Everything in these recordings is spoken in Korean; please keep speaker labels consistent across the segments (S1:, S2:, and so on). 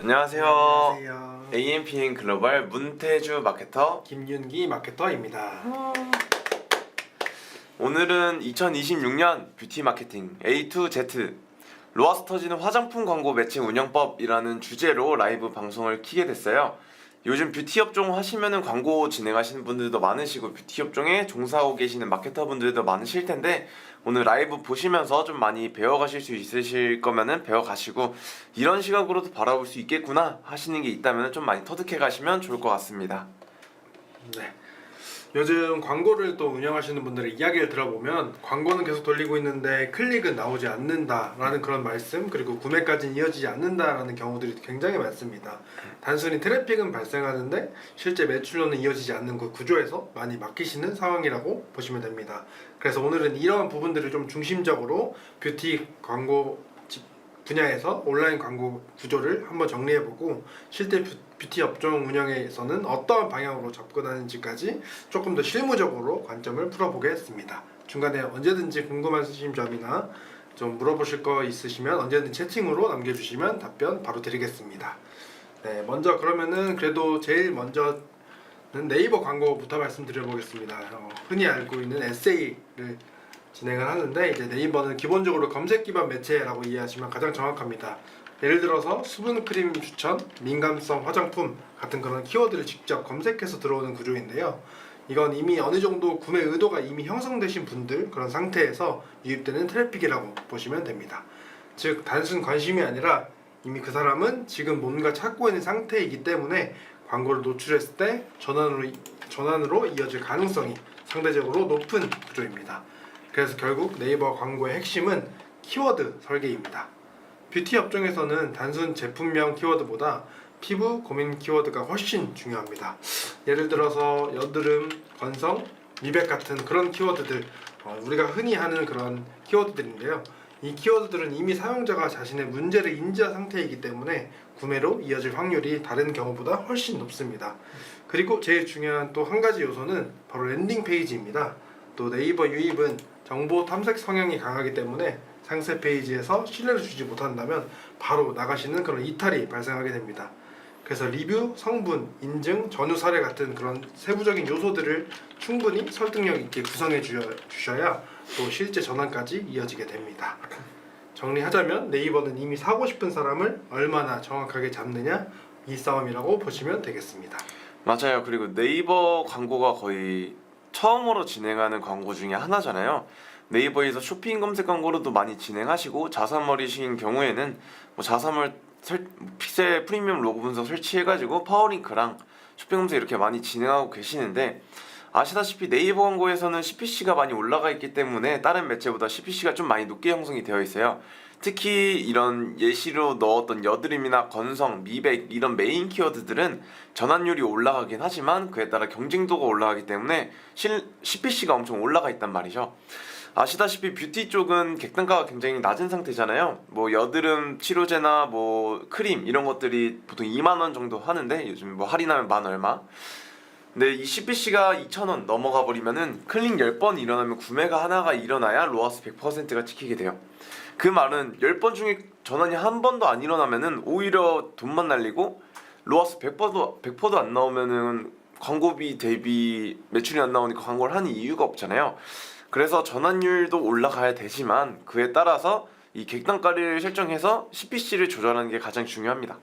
S1: 안녕하세요.
S2: 안녕하세요.
S1: AMPN 글로벌 문태주 마케터
S2: 김윤기 마케터입니다.
S1: 오늘은 2026년 뷰티 마케팅 A to Z 로아스 터지는 화장품 광고 매체 운영법이라는 주제로 라이브 방송을 키게 됐어요. 요즘 뷰티 업종 하시면은 광고 진행하시는 분들도 많으시고 뷰티 업종에 종사하고 계시는 마케터 분들도 많으실 텐데 오늘 라이브 보시면서 좀 많이 배워가실 수 있으실 거면은 배워가시고 이런 시각으로도 바라볼 수 있겠구나 하시는 게 있다면 좀 많이 터득해 가시면 좋을 것 같습니다.
S2: 네. 요즘 광고를 또 운영하시는 분들의 이야기를 들어보면 광고는 계속 돌리고 있는데 클릭은 나오지 않는다라는 그런 말씀, 그리고 구매까지는 이어지지 않는다라는 경우들이 굉장히 많습니다. 단순히 트래픽은 발생하는데 실제 매출로는 이어지지 않는 그 구조에서 많이 막히시는 상황이라고 보시면 됩니다. 그래서 오늘은 이러한 부분들을 좀 중심적으로 뷰티 광고 분야에서 온라인 광고 구조를 한번 정리해보고 실제 뷰티 업종 운영에서는 어떠한 방향으로 접근하는지까지 조금 더 실무적으로 관점을 풀어보겠습니다. 중간에 언제든지 궁금하신 점이나 좀 물어보실 거 있으시면 언제든 채팅으로 남겨주시면 답변 바로 드리겠습니다. 네, 먼저 그러면은 그래도 제일 먼저는 네이버 광고부터 말씀드려보겠습니다. 흔히 알고 있는 에세이를 진행을 하는데 이제 네이버는 기본적으로 검색 기반 매체라고 이해하시면 가장 정확합니다. 예를 들어서 수분크림 추천, 민감성 화장품 같은 그런 키워드를 직접 검색해서 들어오는 구조인데요. 이건 이미 어느 정도 구매 의도가 이미 형성되신 분들 그런 상태에서 유입되는 트래픽이라고 보시면 됩니다. 즉 단순 관심이 아니라 이미 그 사람은 지금 뭔가 찾고 있는 상태이기 때문에 광고를 노출했을 때 전환으로 이어질 가능성이 상대적으로 높은 구조입니다. 그래서 결국 네이버 광고의 핵심은 키워드 설계입니다. 뷰티 업종에서는 단순 제품명 키워드보다 피부 고민 키워드가 훨씬 중요합니다. 예를 들어서 여드름, 건성, 미백 같은 그런 키워드들, 우리가 흔히 하는 그런 키워드들인데요. 이 키워드들은 이미 사용자가 자신의 문제를 인지한 상태이기 때문에 구매로 이어질 확률이 다른 경우보다 훨씬 높습니다. 그리고 제일 중요한 또 한 가지 요소는 바로 랜딩 페이지입니다. 또 네이버 유입은 정보 탐색 성향이 강하기 때문에 상세 페이지에서 신뢰를 주지 못한다면 바로 나가시는 그런 이탈이 발생하게 됩니다. 그래서 리뷰, 성분, 인증, 전후 사례 같은 그런 세부적인 요소들을 충분히 설득력 있게 구성해 주셔야 또 실제 전환까지 이어지게 됩니다. 정리하자면 네이버는 이미 사고 싶은 사람을 얼마나 정확하게 잡느냐 이 싸움이라고 보시면 되겠습니다.
S1: 맞아요. 그리고 네이버 광고가 거의 처음으로 진행하는 광고 중에 하나잖아요. 네이버에서 쇼핑 검색 광고로도 많이 진행하시고 자사몰이신 경우에는 뭐 자사몰 픽셀 프리미엄 로고 분석 설치해가지고 파워링크랑 쇼핑 검색 이렇게 많이 진행하고 계시는데 아시다시피 네이버 광고에서는 CPC가 많이 올라가 있기 때문에 다른 매체보다 CPC가 좀 많이 높게 형성이 되어 있어요. 특히 이런 예시로 넣었던 여드름이나 건성, 미백 이런 메인 키워드들은 전환율이 올라가긴 하지만 그에 따라 경쟁도가 올라가기 때문에 CPC가 엄청 올라가 있단 말이죠. 아시다시피 뷰티 쪽은 객단가가 굉장히 낮은 상태잖아요. 뭐 여드름 치료제나 뭐 크림 이런 것들이 보통 2만 원 정도 하는데 요즘 뭐 할인하면 만 얼마. 근데 이 CPC가 2,000원 넘어가 버리면은 클릭 10번 일어나면 구매가 하나가 일어나야 로아스 100%가 찍히게 돼요. 그 말은 10번 중에 전환이 한 번도 안 일어나면은 오히려 돈만 날리고 로아스 100%도 안 나오면은 광고비 대비 매출이 안 나오니까 광고를 하는 이유가 없잖아요. 그래서 전환율도 올라가야 되지만 그에 따라서 이 객단가를 설정해서 CPC를 조절하는 게 가장 중요합니다.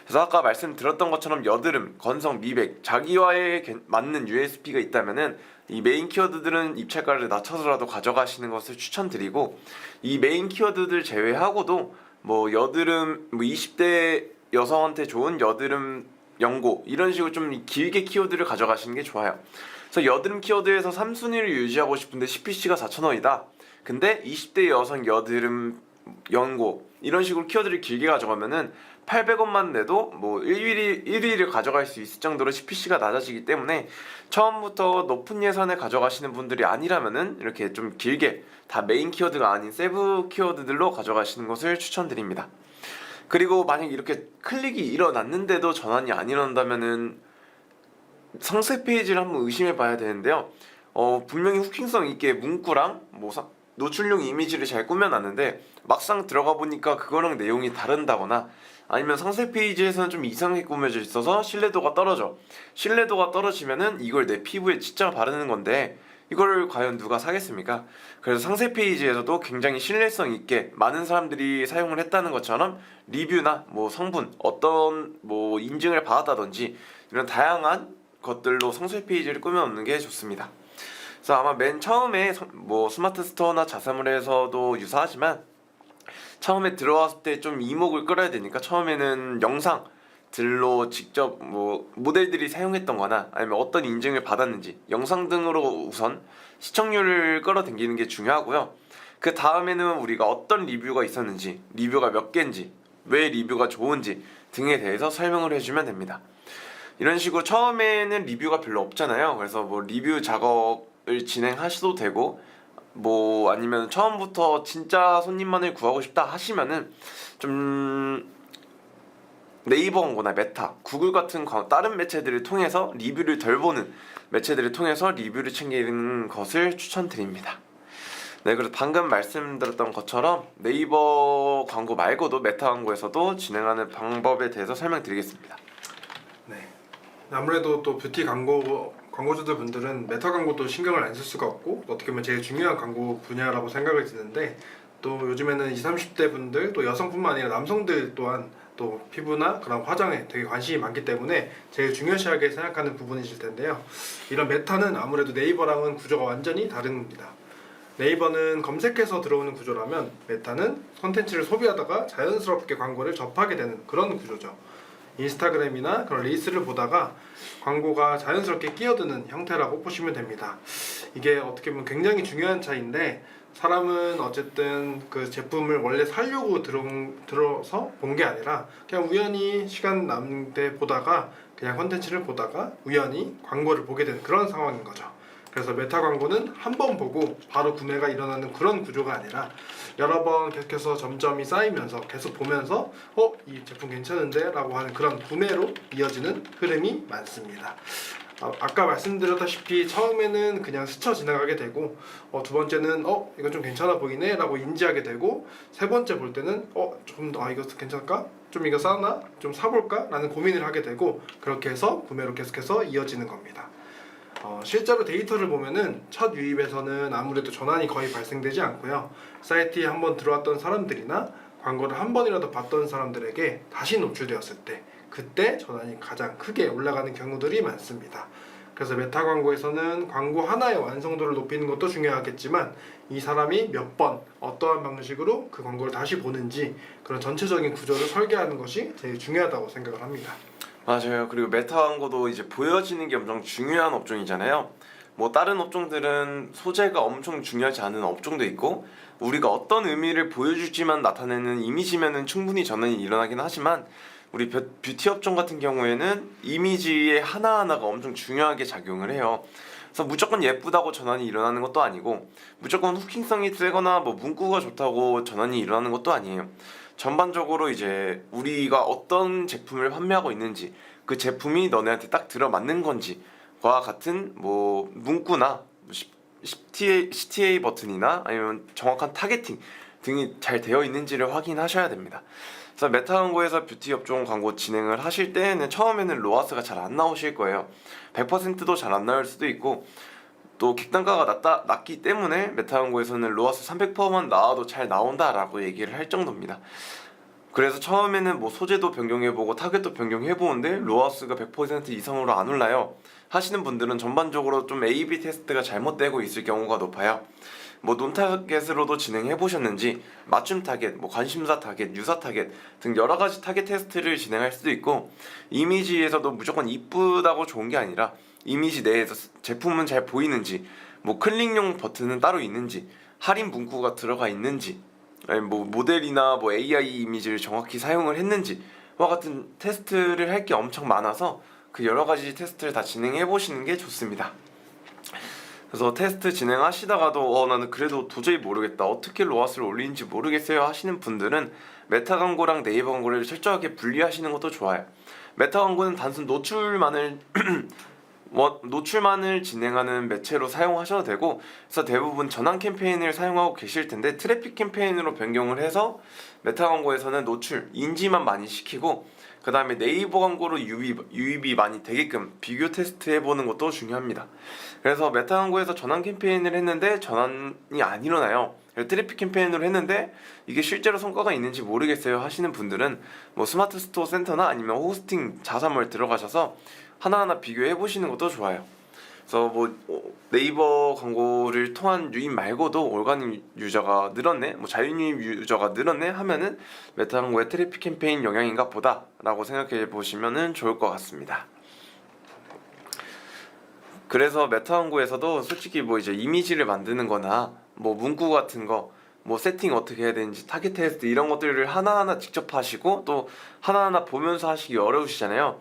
S1: 그래서 아까 말씀드렸던 것처럼 여드름, 건성, 미백 자기와에 맞는 USP가 있다면은 이 메인 키워드들은 입찰가를 낮춰서라도 가져가시는 것을 추천드리고 이 메인 키워드들 제외하고도 뭐 여드름, 뭐 20대 여성한테 좋은 여드름 연고 이런 식으로 좀 길게 키워드를 가져가시는 게 좋아요. 그래서 여드름 키워드에서 3순위를 유지하고 싶은데 CPC가 4,000원이다. 근데 20대 여성 여드름 연고 이런 식으로 키워드를 길게 가져가면은 800원만 내도 뭐 1위를 가져갈 수 있을 정도로 CPC가 낮아지기 때문에 처음부터 높은 예산을 가져가시는 분들이 아니라면은 이렇게 좀 길게 다 메인 키워드가 아닌 세부 키워드들로 가져가시는 것을 추천드립니다. 그리고 만약 이렇게 클릭이 일어났는데도 전환이 안 일어난다면은 상세 페이지를 한번 의심해 봐야 되는데요. 분명히 후킹성 있게 문구랑 뭐 노출용 이미지를 잘 꾸며놨는데 막상 들어가 보니까 그거랑 내용이 다른다거나 아니면 상세 페이지에서는 좀 이상하게 꾸며져 있어서 신뢰도가 떨어져. 신뢰도가 떨어지면은 이걸 내 피부에 진짜 바르는 건데 이걸 과연 누가 사겠습니까? 그래서 상세 페이지에서도 굉장히 신뢰성 있게 많은 사람들이 사용을 했다는 것처럼 리뷰나 뭐 성분, 어떤 뭐 인증을 받았다든지 이런 다양한 것들로 상세 페이지를 꾸며놓는 게 좋습니다. 그래서 아마 맨 처음에 뭐 스마트 스토어나 자사몰에서도 유사하지만 처음에 들어왔을 때 좀 이목을 끌어야 되니까 처음에는 영상들로 직접 뭐 모델들이 사용했던 거나 아니면 어떤 인증을 받았는지 영상 등으로 우선 시청률을 끌어당기는 게 중요하고요. 그 다음에는 우리가 어떤 리뷰가 있었는지, 리뷰가 몇 개인지, 왜 리뷰가 좋은지 등에 대해서 설명을 해주면 됩니다. 이런 식으로 처음에는 리뷰가 별로 없잖아요. 그래서 뭐 리뷰 작업을 진행하셔도 되고 뭐 아니면 처음부터 진짜 손님만을 구하고 싶다 하시면은 좀 네이버 광고나 메타, 구글 같은 다른 매체들을 통해서 리뷰를 덜 보는 매체들을 통해서 리뷰를 챙기는 것을 추천드립니다. 네, 그래서 방금 말씀드렸던 것처럼 네이버 광고 말고도 메타 광고에서도 진행하는 방법에 대해서 설명드리겠습니다.
S2: 네. 아무래도 또 뷰티 광고주들 분들은 메타 광고도 신경을 안 쓸 수가 없고 어떻게 보면 제일 중요한 광고 분야라고 생각을 드는데 또 요즘에는 20, 30대 분들 또 여성뿐만 아니라 남성들 또한 또 피부나 그런 화장에 되게 관심이 많기 때문에 제일 중요시하게 생각하는 부분이실 텐데요. 이런 메타는 아무래도 네이버랑은 구조가 완전히 다릅니다. 네이버는 검색해서 들어오는 구조라면 메타는 콘텐츠를 소비하다가 자연스럽게 광고를 접하게 되는 그런 구조죠. 인스타그램이나 그런 릴스를 보다가 광고가 자연스럽게 끼어드는 형태라고 보시면 됩니다. 이게 어떻게 보면 굉장히 중요한 차이인데 사람은 어쨌든 그 제품을 원래 사려고 들어서 본 게 아니라 그냥 우연히 시간 남는데 보다가 그냥 컨텐츠를 보다가 우연히 광고를 보게 되는 그런 상황인 거죠. 그래서 메타 광고는 한 번 보고 바로 구매가 일어나는 그런 구조가 아니라 여러 번 계속해서 점점이 쌓이면서 계속 보면서 이 제품 괜찮은데? 라고 하는 그런 구매로 이어지는 흐름이 많습니다. 아까 말씀드렸다시피 처음에는 그냥 스쳐 지나가게 되고 두 번째는 이거 좀 괜찮아 보이네 라고 인지하게 되고 세 번째 볼 때는 이거 괜찮을까? 좀 이거 싸나? 좀 사볼까? 라는 고민을 하게 되고 그렇게 해서 구매로 계속해서 이어지는 겁니다. 실제로 데이터를 보면은 첫 유입에서는 아무래도 전환이 거의 발생되지 않고요. 사이트에 한번 들어왔던 사람들이나 광고를 한 번이라도 봤던 사람들에게 다시 노출되었을 때 그때 전환이 가장 크게 올라가는 경우들이 많습니다. 그래서 메타 광고에서는 광고 하나의 완성도를 높이는 것도 중요하겠지만 이 사람이 몇 번 어떠한 방식으로 그 광고를 다시 보는지 그런 전체적인 구조를 설계하는 것이 제일 중요하다고 생각을 합니다.
S1: 맞아요. 그리고 메타 광고도 이제 보여지는 게 엄청 중요한 업종이잖아요. 뭐 다른 업종들은 소재가 엄청 중요하지 않은 업종도 있고 우리가 어떤 의미를 보여줄지만 나타내는 이미지면은 충분히 전환이 일어나긴 하지만 우리 뷰티 업종 같은 경우에는 이미지의 하나하나가 엄청 중요하게 작용을 해요. 그래서 무조건 예쁘다고 전환이 일어나는 것도 아니고 무조건 후킹성이 세거나 뭐 문구가 좋다고 전환이 일어나는 것도 아니에요. 전반적으로 이제 우리가 어떤 제품을 판매하고 있는지 그 제품이 너네한테 딱 들어맞는 건지와 같은 뭐 문구나 CTA 버튼이나 아니면 정확한 타겟팅 등이 잘 되어 있는지를 확인하셔야 됩니다. 그래서 메타 광고에서 뷰티 업종 광고 진행을 하실 때는 처음에는 로아스가 잘 안 나오실 거예요. 100%도 잘 안 나올 수도 있고 또 객단가가 낮기 때문에 메타 광고에서는 로아스 300%만 나와도 잘 나온다라고 얘기를 할 정도입니다. 그래서 처음에는 뭐 소재도 변경해보고 타겟도 변경해보는데 로아스가 100% 이상으로 안 올라요 하시는 분들은 전반적으로 좀 A/B 테스트가 잘못되고 있을 경우가 높아요. 뭐 논타겟으로도 진행해보셨는지 맞춤 타겟, 뭐 관심사 타겟, 유사 타겟 등 여러가지 타겟 테스트를 진행할 수도 있고 이미지에서도 무조건 이쁘다고 좋은 게 아니라 이미지 내에서 제품은 잘 보이는지 뭐 클릭용 버튼은 따로 있는지 할인 문구가 들어가 있는지 아니 뭐 모델이나 뭐 AI 이미지를 정확히 사용을 했는지와 같은 테스트를 할 게 엄청 많아서 그 여러가지 테스트를 다 진행해 보시는 게 좋습니다. 그래서 테스트 진행하시다가도 나는 그래도 도저히 모르겠다 어떻게 로아스를 올리는지 모르겠어요 하시는 분들은 메타 광고랑 네이버 광고를 철저하게 분리하시는 것도 좋아요. 메타 광고는 단순 노출만을 노출만을 진행하는 매체로 사용하셔도 되고, 그래서 대부분 전환 캠페인을 사용하고 계실 텐데 트래픽 캠페인으로 변경을 해서 메타 광고에서는 노출 인지만 많이 시키고, 그 다음에 네이버 광고로 유입이 많이 되게끔 비교 테스트 해보는 것도 중요합니다. 그래서 메타 광고에서 전환 캠페인을 했는데 전환이 안 일어나요. 트래픽 캠페인으로 했는데 이게 실제로 성과가 있는지 모르겠어요 하시는 분들은 뭐 스마트 스토어 센터나 아니면 호스팅 자사몰 들어가셔서 하나하나 비교해 보시는 것도 좋아요. 그래서 뭐 네이버 광고를 통한 유입 말고도 올가닉 유저가 늘었네, 뭐 자유유입 유저가 늘었네 하면은 메타 광고의 트래픽 캠페인 영향인가 보다라고 생각해 보시면은 좋을 것 같습니다. 그래서 메타 광고에서도 솔직히 뭐 이제 이미지를 만드는 거나 뭐 문구 같은 거, 뭐 세팅 어떻게 해야 되는지, 타겟 테스트 이런 것들을 하나하나 직접 하시고 또 하나하나 보면서 하시기 어려우시잖아요.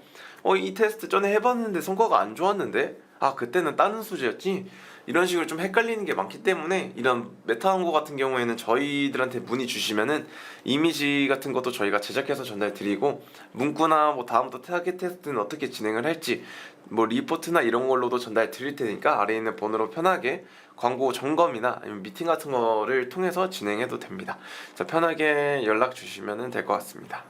S1: 이 테스트 전에 해봤는데 성과가 안 좋았는데, 그때는 다른 소재였지, 이런 식으로 좀 헷갈리는 게 많기 때문에 이런 메타 광고 같은 경우에는 저희들한테 문의 주시면은 이미지 같은 것도 저희가 제작해서 전달 드리고, 문구나 뭐 다음부터 타겟 테스트는 어떻게 진행을 할지 뭐 리포트나 이런 걸로도 전달 드릴 테니까 아래에 있는 번호로 편하게 광고 점검이나 아니면 미팅 같은 거를 통해서 진행해도 됩니다. 그래서 편하게 연락 주시면 될 것 같습니다.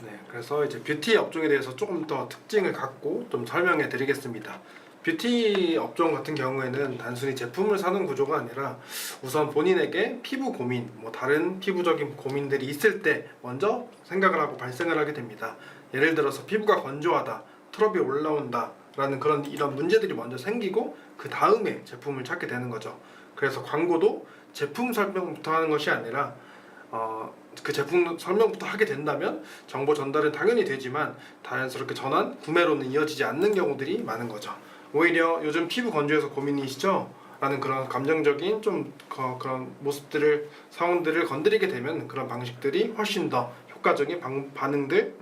S2: 네, 그래서 이제 뷰티 업종에 대해서 조금 더 특징을 갖고 좀 설명해 드리겠습니다. 뷰티 업종 같은 경우에는 단순히 제품을 사는 구조가 아니라 우선 본인에게 피부 고민, 뭐 다른 피부적인 고민들이 있을 때 먼저 생각을 하고 발생을 하게 됩니다. 예를 들어서 피부가 건조하다, 트러블이 올라온다 라는 이런 문제들이 먼저 생기고 그 다음에 제품을 찾게 되는 거죠. 그래서 광고도 제품 설명부터 하는 것이 아니라 그 제품 설명부터 하게 된다면 정보 전달은 당연히 되지만 자연스럽게 전환, 구매로는 이어지지 않는 경우들이 많은 거죠. 오히려 요즘 피부 건조해서 고민이시죠? 라는 그런 감정적인 그런 모습들을, 사원들을 건드리게 되면 그런 방식들이 훨씬 더 효과적인 반응들이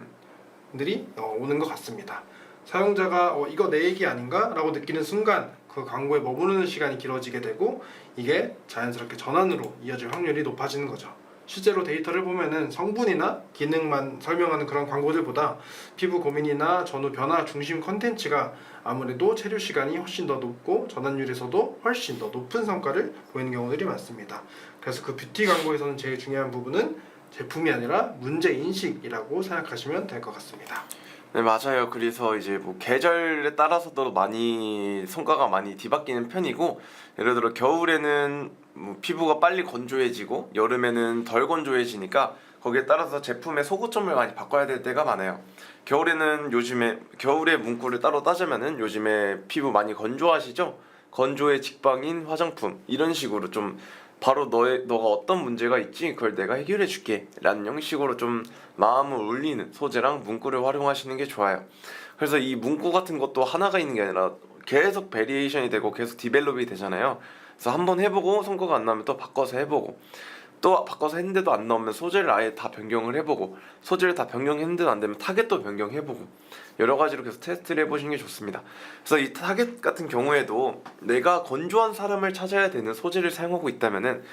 S2: 오는 것 같습니다. 사용자가 이거 내 얘기 아닌가? 라고 느끼는 순간 그 광고에 머무르는 시간이 길어지게 되고 이게 자연스럽게 전환으로 이어질 확률이 높아지는 거죠. 실제로 데이터를 보면은 성분이나 기능만 설명하는 그런 광고들보다 피부 고민이나 전후 변화 중심 컨텐츠가 아무래도 체류 시간이 훨씬 더 높고 전환율에서도 훨씬 더 높은 성과를 보이는 경우들이 많습니다. 그래서 그 뷰티 광고에서는 제일 중요한 부분은 제품이 아니라 문제 인식이라고 생각하시면 될 것 같습니다.
S1: 네, 맞아요. 그래서 이제 뭐 계절에 따라서도 많이 성과가 많이 뒤바뀌는 편이고, 예를 들어 겨울에는 뭐 피부가 빨리 건조해지고 여름에는 덜 건조해지니까 거기에 따라서 제품의 소구점을 많이 바꿔야 될 때가 많아요. 요즘에 겨울에 문구를 따로 따자면은 요즘에 피부 많이 건조하시죠? 건조의 직방인 화장품, 이런 식으로 좀 바로 너가 어떤 문제가 있지 그걸 내가 해결해 줄게 라는 형식으로 좀 마음을 울리는 소재랑 문구를 활용하시는 게 좋아요. 그래서 이 문구 같은 것도 하나가 있는 게 아니라 계속 베리에이션이 되고 계속 디벨롭이 되잖아요. 그래서 한번 해보고 성과가 안 나면 또 바꿔서 해보고, 또 바꿔서 했는데도 안 나오면 소재를 아예 다 변경을 해보고, 소재를 다 변경했는데도 안 되면 타겟도 변경해보고, 여러 가지로 계속 테스트를 해보시는 게 좋습니다. 그래서 이 타겟 같은 경우에도 내가 건조한 사람을 찾아야 되는 소재를 사용하고 있다면은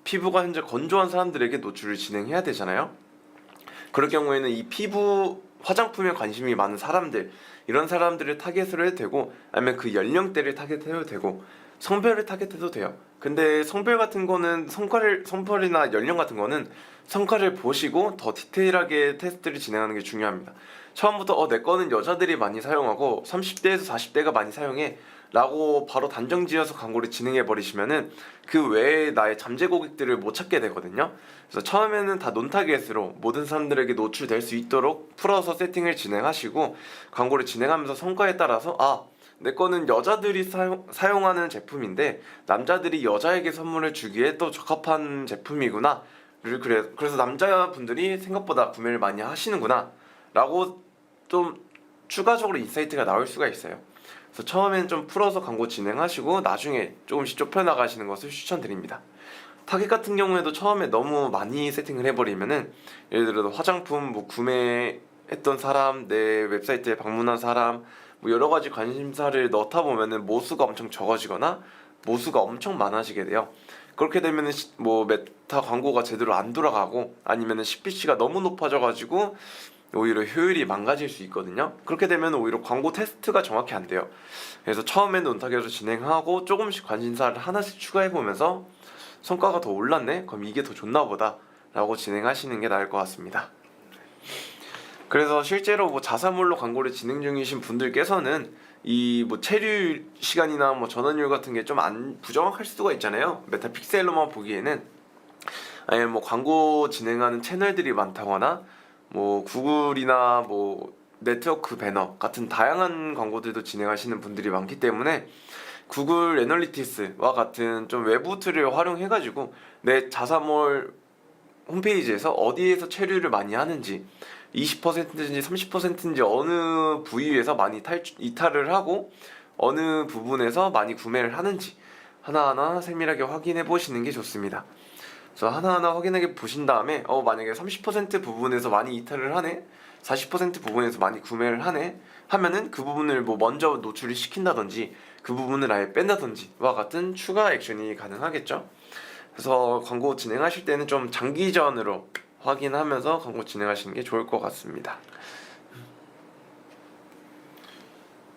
S1: 피부가 현재 건조한 사람들에게 노출을 진행해야 되잖아요. 그럴 경우에는 이 피부 화장품에 관심이 많은 사람들, 이런 사람들을 타겟으로 해도 되고, 아니면 그 연령대를 타겟해도 되고, 성별을 타겟해도 돼요. 근데 성별 같은 거는 성별이나 연령 같은 거는 성과를 보시고 더 디테일하게 테스트를 진행하는 게 중요합니다. 처음부터 내 거는 여자들이 많이 사용하고 30대에서 40대가 많이 사용해 라고 바로 단정 지어서 광고를 진행해 버리시면은 그 외에 나의 잠재 고객들을 못 찾게 되거든요. 그래서 처음에는 다 논타겟으로 모든 사람들에게 노출될 수 있도록 풀어서 세팅을 진행하시고, 광고를 진행하면서 성과에 따라서 내 거는 여자들이 사용하는 제품인데 남자들이 여자에게 선물을 주기에 또 적합한 제품이구나, 그래서 남자분들이 생각보다 구매를 많이 하시는구나 라고 좀 추가적으로 인사이트가 나올 수가 있어요. 그래서 처음엔 좀 풀어서 광고 진행하시고 나중에 조금씩 좁혀나가시는 것을 추천드립니다. 타겟 같은 경우에도 처음에 너무 많이 세팅을 해버리면은, 예를 들어 화장품 뭐 구매했던 사람, 내 웹사이트에 방문한 사람, 뭐 여러 가지 관심사를 넣다 보면은 모수가 엄청 적어지거나 모수가 엄청 많아지게 돼요. 그렇게 되면은 뭐 메타 광고가 제대로 안 돌아가고, 아니면은 CPC가 너무 높아져가지고 오히려 효율이 망가질 수 있거든요. 그렇게 되면 오히려 광고 테스트가 정확히 안 돼요. 그래서 처음에는 온타겟으로 진행하고 조금씩 관심사를 하나씩 추가해보면서 성과가 더 올랐네? 그럼 이게 더 좋나 보다 라고 진행하시는 게 나을 것 같습니다. 그래서 실제로 뭐 자사몰로 광고를 진행 중이신 분들께서는 이 뭐 체류 시간이나 뭐 전환율 같은 게 좀 안 부정확할 수가 있잖아요. 메타픽셀로만 보기에는. 아니면 뭐 광고 진행하는 채널들이 많다거나 뭐 구글이나 뭐 네트워크 배너 같은 다양한 광고들도 진행하시는 분들이 많기 때문에 구글 애널리티스와 같은 좀 외부 툴을 활용해가지고 내 자사몰 홈페이지에서 어디에서 체류를 많이 하는지 20%인지 30%인지 어느 부위에서 많이 이탈을 하고 어느 부분에서 많이 구매를 하는지 하나하나 세밀하게 확인해 보시는 게 좋습니다. 그래서 하나하나 확인하게 보신 다음에 만약에 30% 부분에서 많이 이탈을 하네, 40% 부분에서 많이 구매를 하네 하면은 그 부분을 뭐 먼저 노출을 시킨다든지 그 부분을 아예 뺀다든지와 같은 추가 액션이 가능하겠죠. 그래서 광고 진행하실 때는 좀 장기전으로 확인하면서 광고 진행하시는 게 좋을 것 같습니다.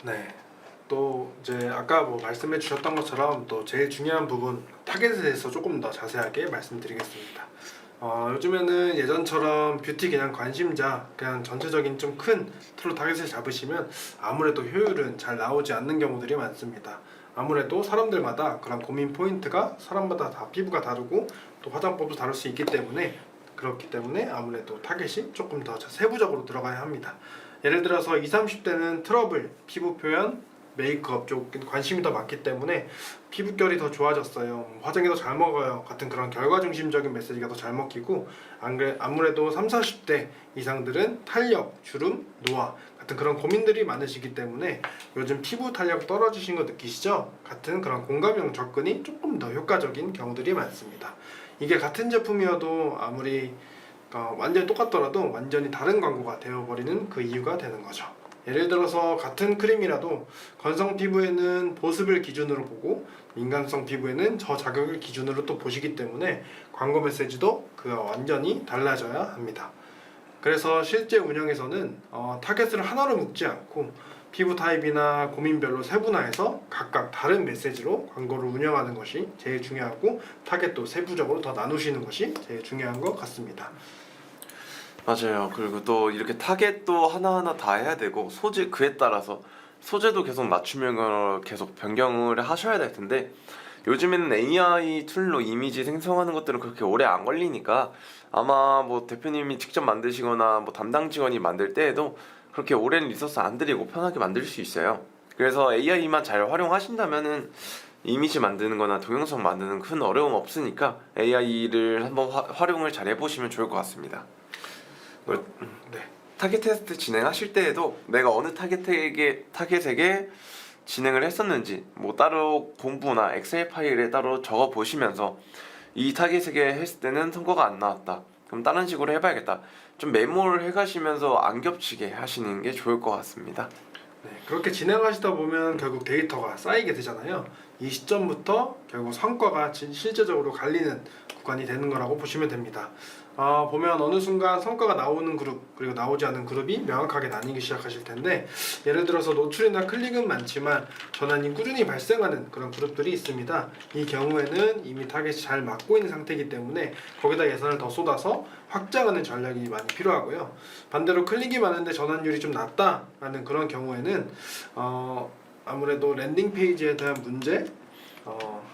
S2: 네. 또 이제 아까 뭐 말씀해 주셨던 것처럼 또 제일 중요한 부분 타겟에 대해서 조금 더 자세하게 말씀드리겠습니다. 요즘에는 예전처럼 뷰티 그냥 관심자 그냥 전체적인 좀 큰 틀로 타겟을 잡으시면 아무래도 효율은 잘 나오지 않는 경우들이 많습니다. 아무래도 사람들마다 그런 고민 포인트가 사람마다 다 피부가 다르고 또 화장법도 다를 수 있기 때문에 그렇기 때문에 아무래도 타겟이 조금 더 세부적으로 들어가야 합니다. 예를 들어서 20, 30대는 트러블, 피부 표현, 메이크업 쪽 관심이 더 많기 때문에 피부결이 더 좋아졌어요, 화장이 더 잘 먹어요 같은 그런 결과 중심적인 메시지가 더 잘 먹히고, 아무래도 30, 40대 이상들은 탄력, 주름, 노화 같은 그런 고민들이 많으시기 때문에 요즘 피부 탄력 떨어지신 거 느끼시죠? 같은 그런 공감형 접근이 조금 더 효과적인 경우들이 많습니다. 이게 같은 제품이어도 아무리 완전히 똑같더라도 완전히 다른 광고가 되어버리는 그 이유가 되는 거죠. 예를 들어서 같은 크림이라도 건성 피부에는 보습을 기준으로 보고 민감성 피부에는 저자극을 기준으로 또 보시기 때문에 광고 메시지도 그가 완전히 달라져야 합니다. 그래서 실제 운영에서는 타겟을 하나로 묶지 않고 피부 타입이나 고민별로 세분화해서 각각 다른 메시지로 광고를 운영하는 것이 제일 중요하고, 타겟도 세부적으로 더 나누시는 것이 제일 중요한 것 같습니다.
S1: 맞아요. 그리고 또 이렇게 타겟도 하나하나 다 해야 되고 소재 그에 따라서 소재도 계속 맞춤형으로 계속 변경을 하셔야 될 텐데 요즘에는 AI 툴로 이미지 생성하는 것들은 그렇게 오래 안 걸리니까 아마 뭐 대표님이 직접 만드시거나 뭐 담당 직원이 만들 때에도 그렇게 오랜 리소스 안 들이고 편하게 만들 수 있어요. 그래서 AI만 잘 활용하신다면은 이미지 만드는 거나 동영상 만드는 큰 어려움 없으니까 AI를 한번 활용을 잘 해보시면 좋을 것 같습니다.
S2: 네.
S1: 타겟 테스트 진행하실 때에도 내가 어느 타겟에게 진행을 했었는지 뭐 따로 공부나 엑셀 파일에 따로 적어 보시면서 이 타겟에게 했을 때는 성과가 안 나왔다, 그럼 다른 식으로 해봐야겠다, 좀 메모를 해가시면서 안 겹치게 하시는 게 좋을 것 같습니다.
S2: 네, 그렇게 진행하시다 보면 결국 데이터가 쌓이게 되잖아요. 이 시점부터 결국 성과가 실제적으로 갈리는 구간이 되는 거라고 보시면 됩니다. 보면 어느 순간 성과가 나오는 그룹 그리고 나오지 않는 그룹이 명확하게 나뉘기 시작하실 텐데, 예를 들어서 노출이나 클릭은 많지만 전환이 꾸준히 발생하는 그런 그룹들이 있습니다. 이 경우에는 이미 타겟이 잘 맞고 있는 상태이기 때문에 거기다 예산을 더 쏟아서 확장하는 전략이 많이 필요하고요. 반대로 클릭이 많은데 전환율이 좀 낮다라는 그런 경우에는 아무래도 랜딩 페이지에 대한 문제,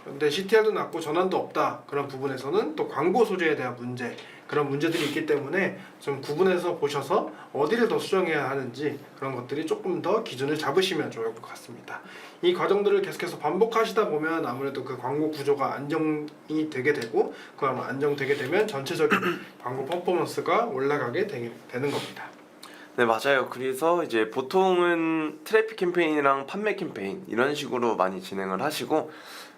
S2: 근데 CTR도 낮고 전환도 없다 그런 부분에서는 또 광고 소재에 대한 문제, 그런 문제들이 있기 때문에 좀 구분해서 보셔서 어디를 더 수정해야 하는지 그런 것들이 조금 더 기준을 잡으시면 좋을 것 같습니다. 이 과정들을 계속해서 반복하시다 보면 아무래도 그 광고 구조가 안정이 되게 되고, 그 안정되게 되면 전체적인 광고 퍼포먼스가 올라가게 되는 겁니다.
S1: 네, 맞아요. 그래서 이제 보통은 트래픽 캠페인이랑 판매 캠페인 이런 식으로 많이 진행을 하시고,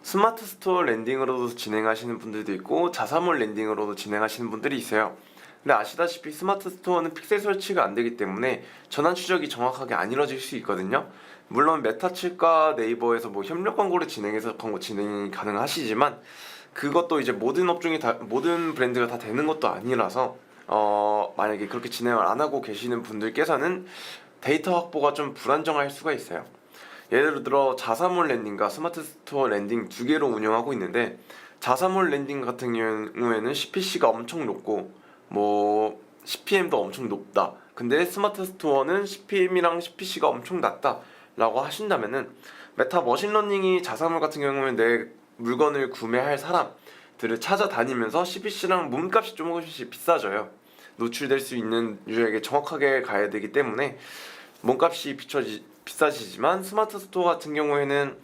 S1: 스마트 스토어 랜딩으로도 진행하시는 분들도 있고 자사몰 랜딩으로도 진행하시는 분들이 있어요. 근데 아시다시피 스마트 스토어는 픽셀 설치가 안 되기 때문에 전환 추적이 정확하게 안 이루어질 수 있거든요. 물론 메타칠과 네이버에서 뭐 협력 광고를 진행해서 광고 진행이 가능하시지만 그것도 이제 모든 업종이 모든 브랜드가 다 되는 것도 아니라서 만약에 그렇게 진행을 안 하고 계시는 분들께서는 데이터 확보가 좀 불안정할 수가 있어요. 예를 들어 자사몰 랜딩과 스마트 스토어 랜딩 두 개로 운영하고 있는데, 자사몰 랜딩 같은 경우에는 CPC가 엄청 높고 뭐 CPM도 엄청 높다. 근데 스마트 스토어는 CPM이랑 CPC가 엄청 낮다 라고 하신다면은, 메타 머신러닝이 자사몰 같은 경우는 내 물건을 구매할 사람들을 찾아다니면서 CPC랑 몸값이 조금씩 비싸져요. 노출될 수 있는 유저에게 정확하게 가야 되기 때문에 몸값이 비싸지지만, 스마트 스토어 같은 경우에는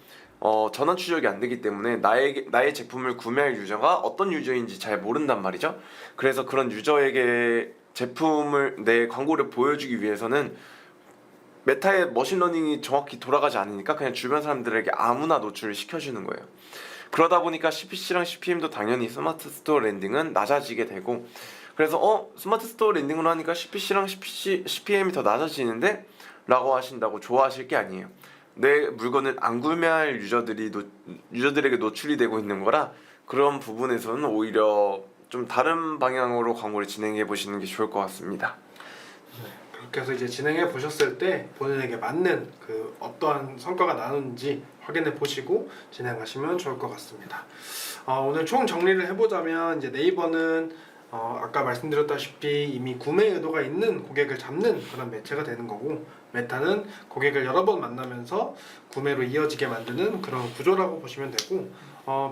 S1: 전환 추적이 안 되기 때문에 나의 제품을 구매할 유저가 어떤 유저인지 잘 모른단 말이죠. 그래서 그런 유저에게 제품을, 내 광고를 보여주기 위해서는 메타의 머신러닝이 정확히 돌아가지 않으니까 그냥 주변 사람들에게 아무나 노출을 시켜주는 거예요. 그러다 보니까 CPC랑 CPM도 당연히 스마트 스토어 랜딩은 낮아지게 되고, 그래서 스마트 스토어 랜딩으로 하니까 CPC랑 CPM이 더 낮아지는데? 라고 하신다고 좋아하실 게 아니에요. 내 물건을 안 구매할 유저들에게 노출이 되고 있는 거라, 그런 부분에서는 오히려 좀 다른 방향으로 광고를 진행해 보시는 게 좋을 것 같습니다.
S2: 그렇게 해서 이제 진행해 보셨을 때 본인에게 맞는 그 어떠한 성과가 나는지 확인해 보시고 진행하시면 좋을 것 같습니다. 오늘 총 정리를 해보자면, 이제 네이버는 아까 말씀드렸다시피 이미 구매 의도가 있는 고객을 잡는 그런 매체가 되는 거고, 메타는 고객을 여러 번 만나면서 구매로 이어지게 만드는 그런 구조라고 보시면 되고,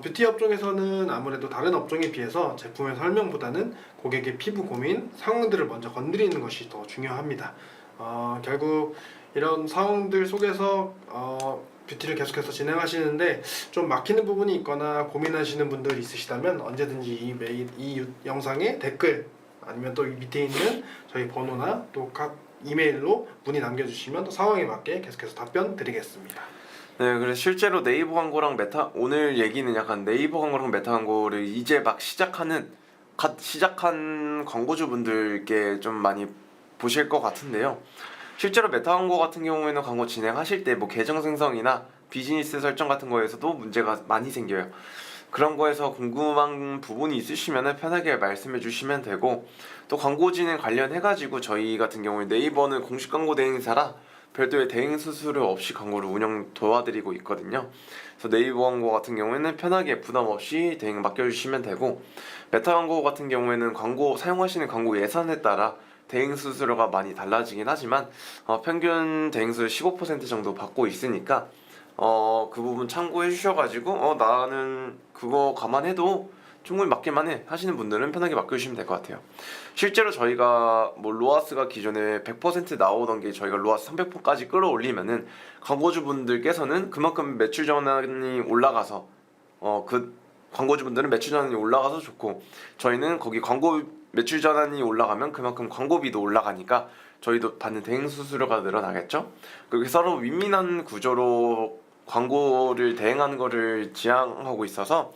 S2: 뷰티 업종에서는 아무래도 다른 업종에 비해서 제품의 설명보다는 고객의 피부 고민, 상황들을 먼저 건드리는 것이 더 중요합니다. 결국 이런 상황들 속에서 뷰티를 계속해서 진행하시는데 좀 막히는 부분이 있거나 고민하시는 분들 있으시다면, 언제든지 이 영상에 댓글 아니면 또 이 밑에 있는 저희 번호나 또 각 이메일로 문의 남겨주시면 또 상황에 맞게 계속해서 답변 드리겠습니다.
S1: 네, 그래서 실제로 네이버 광고랑 오늘 얘기는 약간 네이버 광고랑 메타 광고를 이제 막 시작한 광고주분들께 좀 많이 보실 것 같은데요. 실제로 메타 광고 같은 경우에는 광고 진행하실 때 뭐 계정 생성이나 비즈니스 설정 같은 거에서도 문제가 많이 생겨요. 그런 거에서 궁금한 부분이 있으시면 편하게 말씀해 주시면 되고, 또 광고 진행 관련해가지고 저희 같은 경우에 네이버는 공식 광고 대행사라 별도의 대행 수수료 없이 광고를 운영 도와드리고 있거든요. 그래서 네이버 광고 같은 경우에는 편하게 부담 없이 대행 맡겨주시면 되고, 메타 광고 같은 경우에는 광고 사용하시는 광고 예산에 따라 대행 수수료가 많이 달라지긴 하지만 평균 대행수 15% 정도 받고 있으니까 그 부분 참고해 주셔가지고 나는 그거 감안해도 충분히 맡길만 해 하시는 분들은 편하게 맡겨주시면 될 것 같아요. 실제로 저희가 뭐 로아스가 기존에 100% 나오던 게 저희가 로아스 300%까지 끌어올리면은 광고주분들께서는 그만큼 매출 전환이 올라가서 그 광고주분들은 매출 전환이 올라가서 좋고, 저희는 거기 광고 매출 전환이 올라가면 그만큼 광고비도 올라가니까 저희도 받는 대행 수수료가 늘어나겠죠. 그렇게 서로 윈윈한 구조로 광고를 대행하는 거를 지향하고 있어서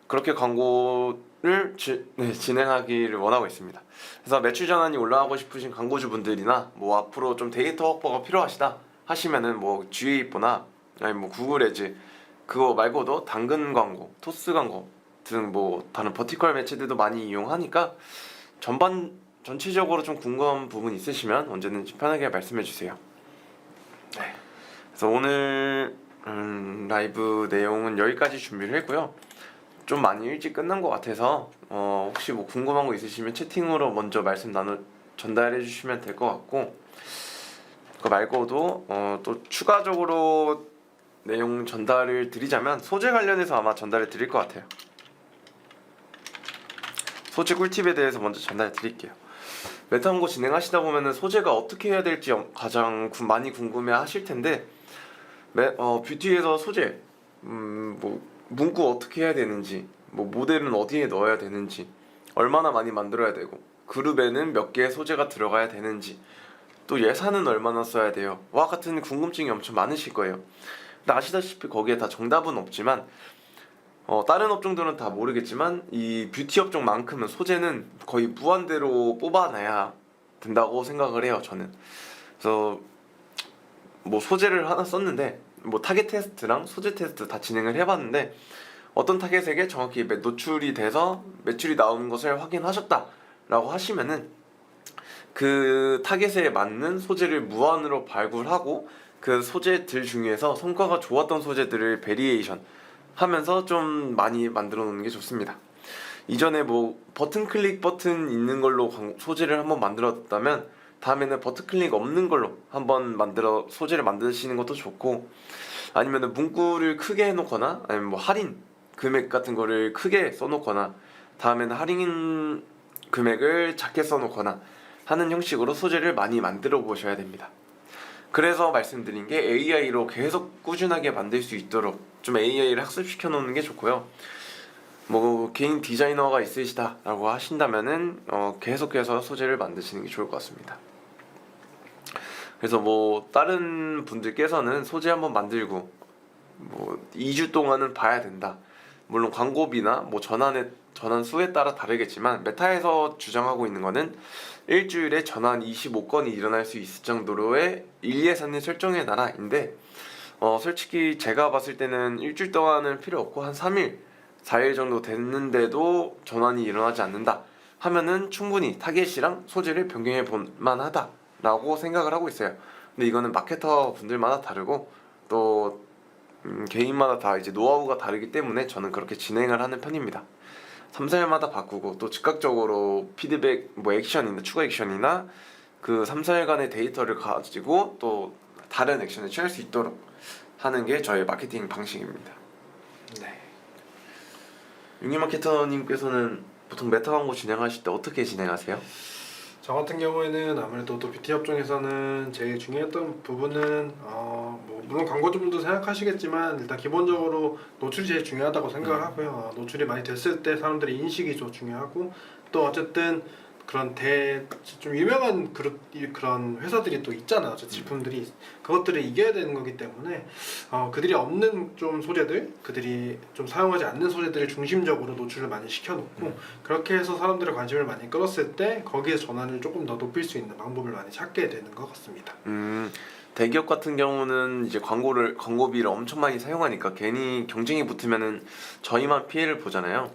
S1: 그렇게 광고를 진행하기를 원하고 있습니다. 그래서 매출 전환이 올라가고 싶으신 광고주분들이나 뭐 앞으로 좀 데이터 확보가 필요하시다 하시면은 뭐 GA4나 아니 뭐 구글 애즈 그거 말고도 당근 광고, 토스 광고 등 뭐 다른 버티컬 매체들도 많이 이용하니까 전체적으로 좀 궁금한 부분 있으시면 언제든지 편하게 말씀해 주세요. 네. 그래서 오늘 라이브 내용은 여기까지 준비를 했고요. 좀 많이 일찍 끝난 것 같아서 혹시 뭐 궁금한 거 있으시면 채팅으로 먼저 전달해 주시면 될 것 같고, 그거 말고도 또 추가적으로 내용 전달을 드리자면 소재 관련해서 아마 전달해 드릴 것 같아요. 소재 꿀팁에 대해서 먼저 전달해 드릴게요. 메타 광고 진행하시다 보면은 소재가 어떻게 해야 될지 가장 많이 궁금해 하실 텐데, 뷰티에서 소재 뭐 문구 어떻게 해야 되는지, 뭐 모델은 어디에 넣어야 되는지, 얼마나 많이 만들어야 되고, 그룹에는 몇 개의 소재가 들어가야 되는지, 또 예산은 얼마나 써야 돼요 와 같은 궁금증이 엄청 많으실 거예요. 근데 아시다시피 거기에 다 정답은 없지만 다른 업종들은 다 모르겠지만 이 뷰티 업종만큼은 소재는 거의 무한대로 뽑아내야 된다고 생각을 해요, 저는. 그래서 뭐 소재를 하나 썼는데 뭐 타겟 테스트랑 소재 테스트 다 진행을 해봤는데, 어떤 타겟에게 정확히 노출이 돼서 매출이 나오는 것을 확인하셨다 라고 하시면은 그 타겟에 맞는 소재를 무한으로 발굴하고 그 소재들 중에서 성과가 좋았던 소재들을 베리에이션 하면서 좀 많이 만들어 놓는 게 좋습니다. 이전에 뭐 버튼 클릭 버튼 있는 걸로 소재를 한번 만들었다면 다음에는 버튼 클릭 없는 걸로 한번 소재를 만드시는 것도 좋고, 아니면은 문구를 크게 해놓거나 아니면 뭐 할인 금액 같은 거를 크게 써놓거나 다음에는 할인 금액을 작게 써놓거나 하는 형식으로 소재를 많이 만들어 보셔야 됩니다. 그래서 말씀드린 게 AI로 계속 꾸준하게 만들 수 있도록 좀 AI를 학습시켜 놓는 게 좋고요. 뭐 개인 디자이너가 있으시다라고 하신다면은 계속해서 소재를 만드시는 게 좋을 것 같습니다. 그래서 뭐 다른 분들께서는 소재 한번 만들고 뭐 2주 동안은 봐야 된다. 물론 광고비나 뭐 전환 수에 따라 다르겠지만 메타에서 주장하고 있는 거는 일주일에 전환 25건이 일어날 수 있을 정도로의 일예산을 설정해 놔라인데, 솔직히 제가 봤을 때는 일주일 동안은 필요 없고 한 3일 4일 정도 됐는데도 전환이 일어나지 않는다 하면은 충분히 타겟이랑 소재를 변경해 볼 만하다라고 생각을 하고 있어요. 근데 이거는 마케터 분들마다 다르고 또 개인마다 다 이제 노하우가 다르기 때문에 저는 그렇게 진행을 하는 편입니다. 3, 4일마다 바꾸고 또 즉각적으로 피드백 뭐 액션이나 추가 액션이나 그 3, 4일간의 데이터를 가지고 또 다른 액션을 취할 수 있도록 하는 게 저의 마케팅 방식입니다.
S2: 네.
S1: 윤기 마케터님께서는 보통 메타 광고 진행하실 때 어떻게 진행하세요?
S2: 저 같은 경우에는 아무래도 또 뷰티 업종에서는 제일 중요했던 부분은 뭐 물론 광고주분도 생각하시겠지만 일단 기본적으로 노출이 제일 중요하다고 생각을 하고요. 노출이 많이 됐을 때 사람들의 인식이 좀 중요하고, 또 어쨌든 그런 좀 유명한 그런 회사들이 또 있잖아요. 제품들이 그것들을 이겨야 되는 거기 때문에 그들이 없는 좀 소재들, 그들이 좀 사용하지 않는 소재들을 중심적으로 노출을 많이 시켜놓고 그렇게 해서 사람들의 관심을 많이 끌었을 때 거기에 전환을 조금 더 높일 수 있는 방법을 많이 찾게 되는 것 같습니다.
S1: 대기업 같은 경우는 이제 광고비를 엄청 많이 사용하니까 괜히 경쟁이 붙으면은 저희만 피해를 보잖아요.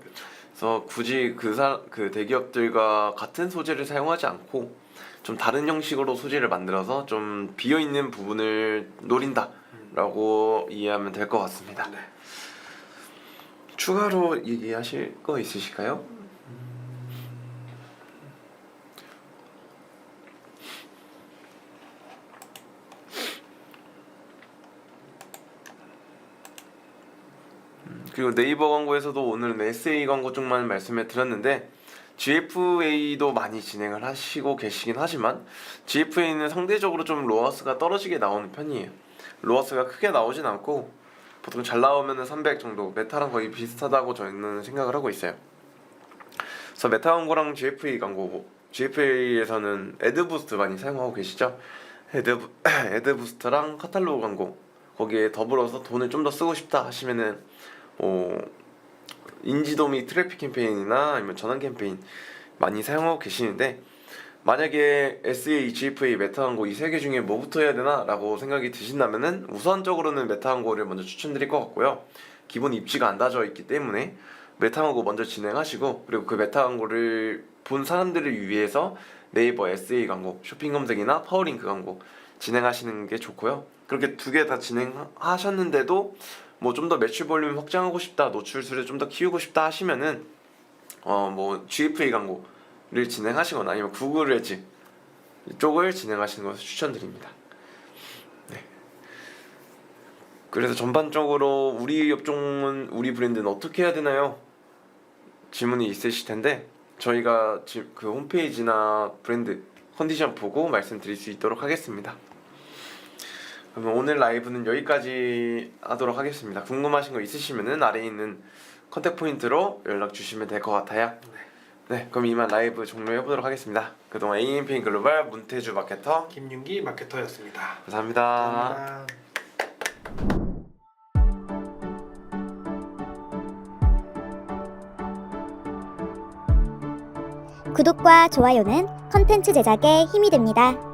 S1: 그래서 굳이 그 대기업들과 같은 소재를 사용하지 않고 좀 다른 형식으로 소재를 만들어서 좀 비어있는 부분을 노린다라고 이해하면 될 것 같습니다.
S2: 네.
S1: 추가로 얘기하실 거 있으실까요? 그리고 네이버 광고에서도 오늘은 SA 광고 쪽만 말씀을 드렸는데 GFA도 많이 진행을 하시고 계시긴 하지만 GFA는 상대적으로 좀 로아스가 떨어지게 나오는 편이에요. 로아스가 크게 나오진 않고 보통 잘 나오면은 300 정도, 메타랑 거의 비슷하다고 저는 생각을 하고 있어요. 그래서 메타 광고랑 GFA 광고, GFA에서는 애드부스트 많이 사용하고 계시죠? 애드부스트랑 카탈로그 광고, 거기에 더불어서 돈을 좀 더 쓰고 싶다 하시면은 인지도 및 트래픽 캠페인이나 아니면 전환 캠페인 많이 사용하고 계시는데, 만약에 SA, GFA, 메타 광고 이 세 개 중에 뭐부터 해야 되나 라고 생각이 드신다면은 우선적으로는 메타 광고를 먼저 추천드릴 것 같고요. 기본 입지가 안 다져 있기 때문에 메타 광고 먼저 진행하시고, 그리고 그 메타 광고를 본 사람들을 위해서 네이버 SA 광고, 쇼핑 검색이나 파워링크 광고 진행하시는 게 좋고요. 그렇게 두 개 다 진행하셨는데도 뭐 좀 더 매출 볼륨 확장하고 싶다, 노출수를 좀 더 키우고 싶다 하시면은 뭐 GFA 광고를 진행하시거나 아니면 구글 애즈 이쪽을 진행하시는 것을 추천드립니다. 네. 그래서 전반적으로 우리 업종은, 우리 브랜드는 어떻게 해야 되나요? 질문이 있으실 텐데 저희가 그 홈페이지나 브랜드 컨디션 보고 말씀드릴 수 있도록 하겠습니다. 그러면 오늘 라이브는 여기까지 하도록 하겠습니다. 궁금하신 거 있으시면은 아래에 있는 컨택 포인트로 연락 주시면 될 것 같아요. 네, 그럼 이만 라이브 종료해 보도록 하겠습니다. 그동안 AMP인 글로벌 문태주 마케터
S2: 김윤기 마케터였습니다.
S1: 감사합니다.
S2: 감사합니다.
S3: 구독과 좋아요는 컨텐츠 제작에 힘이 됩니다.